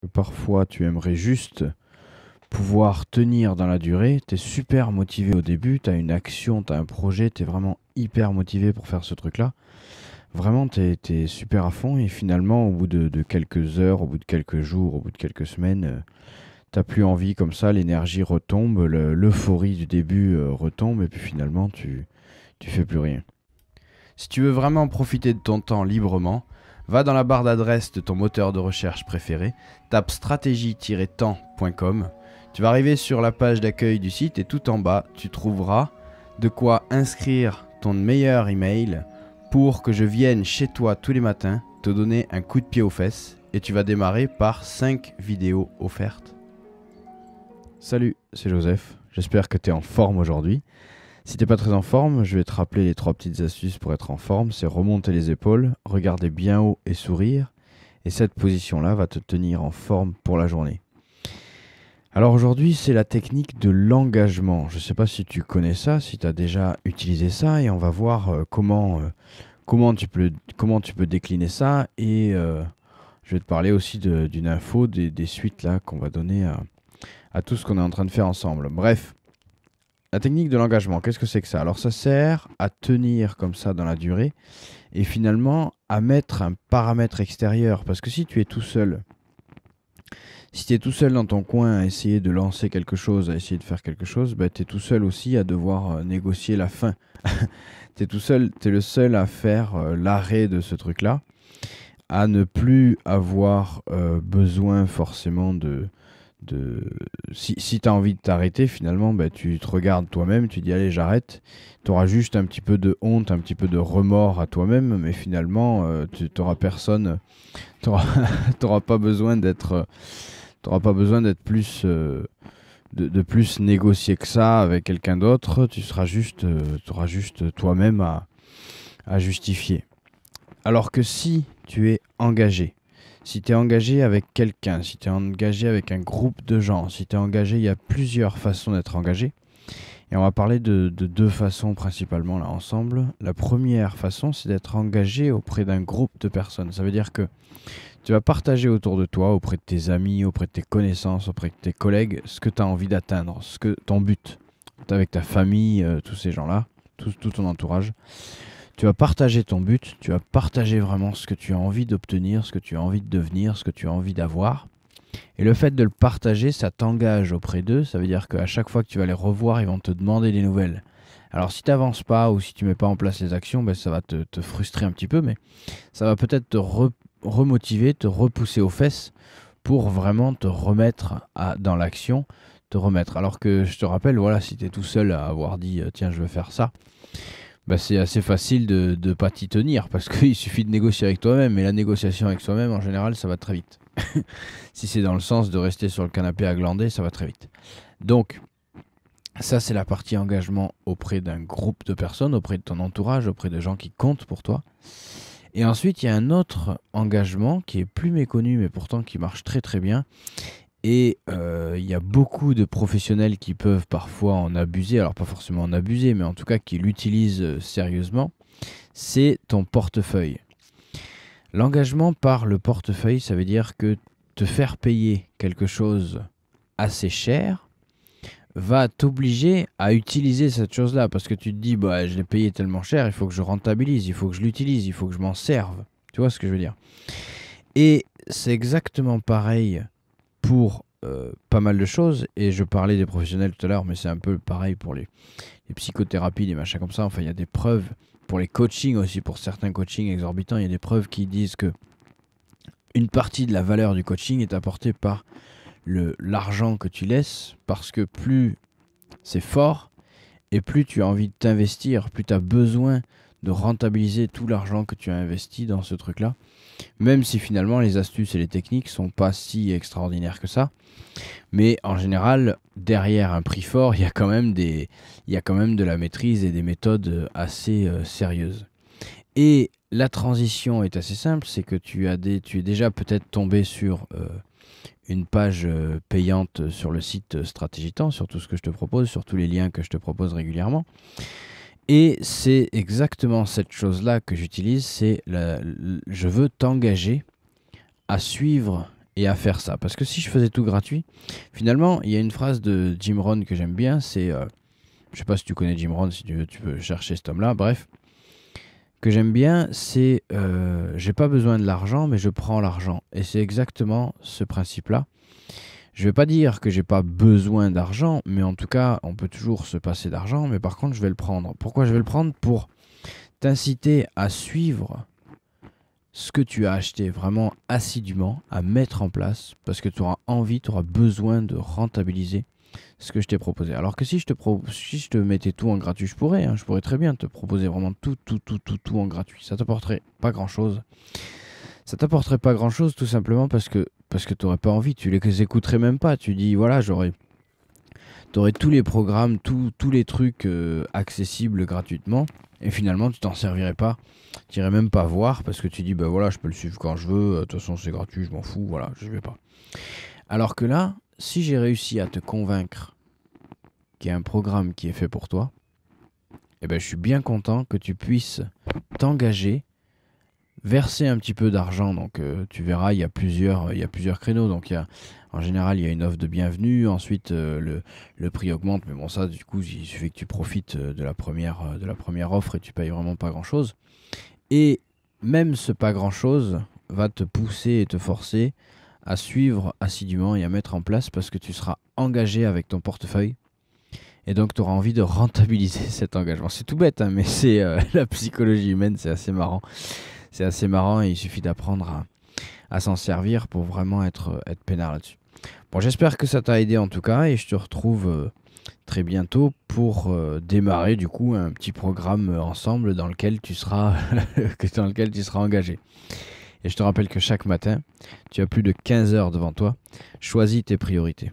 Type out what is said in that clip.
que parfois tu aimerais juste pouvoir tenir dans la durée. Tu es super motivé au début, tu as une action, tu as un projet, tu es vraiment hyper motivé pour faire ce truc-là. Vraiment, tu es super à fond et finalement, au bout de quelques heures, au bout de quelques jours, au bout de quelques semaines, t'as plus envie comme ça, l'énergie retombe, l'euphorie du début retombe et puis finalement, tu fais plus rien. Si tu veux vraiment profiter de ton temps librement, va dans la barre d'adresse de ton moteur de recherche préféré, tape stratégie-temps.com. Tu vas arriver sur la page d'accueil du site et tout en bas, tu trouveras de quoi inscrire ton meilleur email pour que je vienne chez toi tous les matins te donner un coup de pied aux fesses et tu vas démarrer par 5 vidéos offertes. Salut, c'est Joseph, j'espère que tu es en forme aujourd'hui. Si t'es pas très en forme, je vais te rappeler les 3 petites astuces pour être en forme. C'est remonter les épaules, regarder bien haut et sourire. Et cette position-là va te tenir en forme pour la journée. Alors aujourd'hui, c'est la technique de l'engagement. Je ne sais pas si tu connais ça, si tu as déjà utilisé ça. Et on va voir comment tu peux décliner ça. Et je vais te parler aussi d'une info, des suites là qu'on va donner à tout ce qu'on est en train de faire ensemble. Bref. La technique de l'engagement, qu'est-ce que c'est que ça? Alors ça sert à tenir comme ça dans la durée et finalement à mettre un paramètre extérieur. Parce que si tu es tout seul, si tu es tout seul dans ton coin à essayer de lancer quelque chose, à essayer de faire quelque chose, bah, tu es tout seul aussi à devoir négocier la fin. Tu es tout seul, tu es le seul à faire l'arrêt de ce truc-là, à ne plus avoir besoin forcément si tu as envie de t'arrêter, finalement, bah, tu te regardes toi-même, tu dis allez, j'arrête. Tu auras juste un petit peu de honte, un petit peu de remords à toi-même, mais finalement, tu n'auras personne, tu n'auras pas besoin d'être plus, de plus négocier que ça avec quelqu'un d'autre. Tu auras juste toi-même à justifier. Alors que si tu es engagé, si tu es engagé avec quelqu'un, si tu es engagé avec un groupe de gens, si tu es engagé, il y a plusieurs façons d'être engagé. Et on va parler de 2 façons principalement là ensemble. La première façon, c'est d'être engagé auprès d'un groupe de personnes. Ça veut dire que tu vas partager autour de toi, auprès de tes amis, auprès de tes connaissances, auprès de tes collègues, ce que tu as envie d'atteindre, ton but. Avec ta famille, tous ces gens-là, tout ton entourage. Tu vas partager ton but, tu vas partager vraiment ce que tu as envie d'obtenir, ce que tu as envie de devenir, ce que tu as envie d'avoir. Et le fait de le partager, ça t'engage auprès d'eux. Ça veut dire qu'à chaque fois que tu vas les revoir, ils vont te demander des nouvelles. Alors si tu n'avances pas ou si tu ne mets pas en place les actions, ben, ça va te frustrer un petit peu, mais ça va peut-être te remotiver, te repousser aux fesses pour vraiment te remettre dans l'action, te remettre. Alors que je te rappelle, voilà, si tu es tout seul à avoir dit tiens, je veux faire ça, bah c'est assez facile de ne pas t'y tenir parce qu'il suffit de négocier avec toi-même. Mais la négociation avec soi-même, en général, ça va très vite. Si c'est dans le sens de rester sur le canapé à glander, ça va très vite. Donc, ça, c'est la partie engagement auprès d'un groupe de personnes, auprès de ton entourage, auprès de gens qui comptent pour toi. Et ensuite, il y a un autre engagement qui est plus méconnu, mais pourtant qui marche très très bien. Et il y a beaucoup de professionnels qui peuvent parfois en abuser, alors pas forcément en abuser, mais en tout cas qui l'utilisent sérieusement, c'est ton portefeuille. L'engagement par le portefeuille, ça veut dire que te faire payer quelque chose assez cher va t'obliger à utiliser cette chose-là, parce que tu te dis, bah, je l'ai payé tellement cher, il faut que je rentabilise, il faut que je l'utilise, il faut que je m'en serve. Tu vois ce que je veux dire? Et c'est exactement pareil pour pas mal de choses, et je parlais des professionnels tout à l'heure, mais c'est un peu pareil pour les psychothérapies, les machins comme ça. Enfin, il y a des preuves pour les coachings aussi, pour certains coachings exorbitants, il y a des preuves qui disent que une partie de la valeur du coaching est apportée par l'argent que tu laisses, parce que plus c'est fort, et plus tu as envie de t'investir, plus tu as besoin de rentabiliser tout l'argent que tu as investi dans ce truc-là. Même si finalement les astuces et les techniques sont pas si extraordinaires que ça. Mais en général, derrière un prix fort, il y a quand même de la maîtrise et des méthodes assez sérieuses. Et la transition est assez simple, c'est que tu es déjà peut-être tombé sur une page payante sur le site Stratégie Temps, sur tout ce que je te propose, sur tous les liens que je te propose régulièrement. Et c'est exactement cette chose-là que j'utilise, je veux t'engager à suivre et à faire ça. Parce que si je faisais tout gratuit, finalement, il y a une phrase de Jim Rohn que j'aime bien, c'est, je sais pas si tu connais Jim Rohn, si tu veux, tu peux chercher cet homme-là, bref, que j'aime bien, c'est, j'ai pas besoin de l'argent, mais je prends l'argent. Et c'est exactement ce principe-là. Je vais pas dire que j'ai pas besoin d'argent, mais en tout cas, on peut toujours se passer d'argent, mais par contre, je vais le prendre. Pourquoi je vais le prendre? Pour t'inciter à suivre ce que tu as acheté vraiment assidûment, à mettre en place, parce que tu auras envie, tu auras besoin de rentabiliser ce que je t'ai proposé. Alors que si je te mettais tout en gratuit, je pourrais, hein, je pourrais très bien te proposer vraiment tout en gratuit. Ça t'apporterait pas grand-chose. Ça t'apporterait pas grand-chose tout simplement parce que tu n'aurais pas envie, tu les écouterais même pas. Tu dis, voilà, t'aurais tous les programmes, tous les trucs accessibles gratuitement, et finalement tu t'en servirais pas. Tu irais même pas voir parce que tu dis, bah voilà, je peux le suivre quand je veux, de toute façon c'est gratuit, je m'en fous, voilà, je vais pas. Alors que là, si j'ai réussi à te convaincre qu'il y a un programme qui est fait pour toi, eh ben, je suis bien content que tu puisses t'engager, verser un petit peu d'argent. Donc tu verras, il y a plusieurs créneaux. Donc en général, il y a une offre de bienvenue. Ensuite, le prix augmente. Mais bon, ça, du coup, il suffit que tu profites de la première offre et tu payes vraiment pas grand-chose. Et même ce pas grand-chose va te pousser et te forcer à suivre assidûment et à mettre en place parce que tu seras engagé avec ton portefeuille. Et donc, tu auras envie de rentabiliser cet engagement. C'est tout bête, hein, mais c'est la psychologie humaine, c'est assez marrant. C'est assez marrant et il suffit d'apprendre à s'en servir pour vraiment être peinard là-dessus. Bon, j'espère que ça t'a aidé en tout cas et je te retrouve très bientôt pour démarrer du coup un petit programme ensemble dans lequel tu seras, dans lequel tu seras engagé. Et je te rappelle que chaque matin, tu as plus de 15 heures devant toi. Choisis tes priorités.